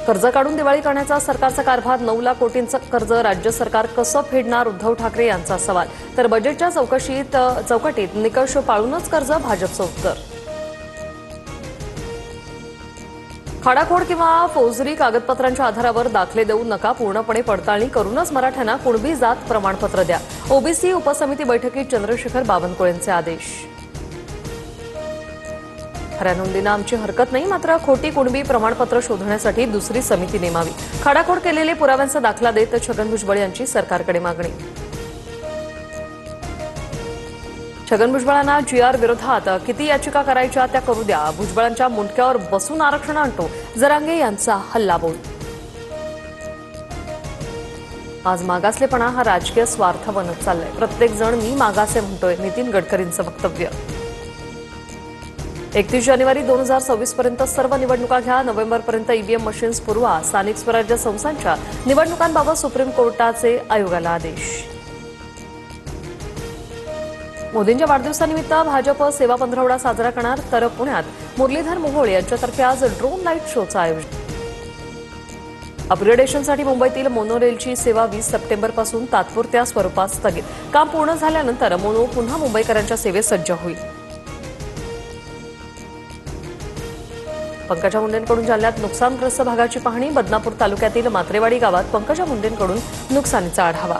कर्ज काढून दिवाळी करण्याचा सरकारचा कारभार, 9 लाख कोटींचं कर्ज राज्य सरकार कसं फेडणार, उद्धव ठाकरे यांचा सवाल. तर बजेटच्या चौकटीत निकष पाळूनच कर्ज, भाजपचं उत्तर. खाडाखोड किंवा फौजरी कागदपत्रांच्या आधारावर दाखले देऊ नका, पूर्णपणे पडताळणी करूनच मराठ्यांना कुणबी जात प्रमाणपत्र द्या. ओबीसी उपसमिती बैठकीत चंद्रशेखर बावनकुळेंचे आदेश. खऱ्या नोंदींना आमची हरकत नाही, मात्र खोटी कुणबी प्रमाणपत्र शोधण्यासाठी दुसरी समिती नेमावी. खाडाखोड केलेले पुराव्यांचा दाखला देत छगन भुजबळ यांची सरकारकडे मागणी. छगन भुजबळांना जीआर विरोधात किती याचिका करायच्या त्या करू द्या, भुजबळांच्या मुंडक्यावर बसून आरक्षण आणतो, जरांगे यांचा हल्लाबोल. आज मागासलेपणा हा राजकीय स्वार्थ बनत चाललाय, प्रत्येक जण मी मागासे म्हणतोय, नितीन गडकरींचं वक्तव्य. 31 जानेवारी 2026 पर्यंत सर्व निवडणुका घ्या, नोव्हेंबरपर्यंत ईव्हीएम मशीन्स पुरवा. स्थानिक स्वराज्य संस्थांच्या निवडणुकांबाबत सुप्रीम कोर्टाचे आयोगाला आदेश. मोदींच्या वाढदिवसानिमित्त भाजप सेवा पंधरवडा साजरा करणार, तर पुण्यात मुरलीधर मोहोळ यांच्यातर्फे आज ड्रोन लाईट शोचं आयोजन. अपग्रेडेशनसाठी मुंबईतील मोनोरेलची सेवा 20 सप्टेंबरपासून तात्पुरत्या स्वरूपात स्थगित. काम पूर्ण झाल्यानंतर मोनो पुन्हा मुंबईकरांच्या सेवेत सज्ज होईल. पंकजा मुंडेंकडून जालन्यात नुकसानग्रस्त भागाची पाहणी, बदनापूर तालुक्यातील मात्रेवाडी गावात पंकजा मुंडेंकडून नुकसानीचा आढावा.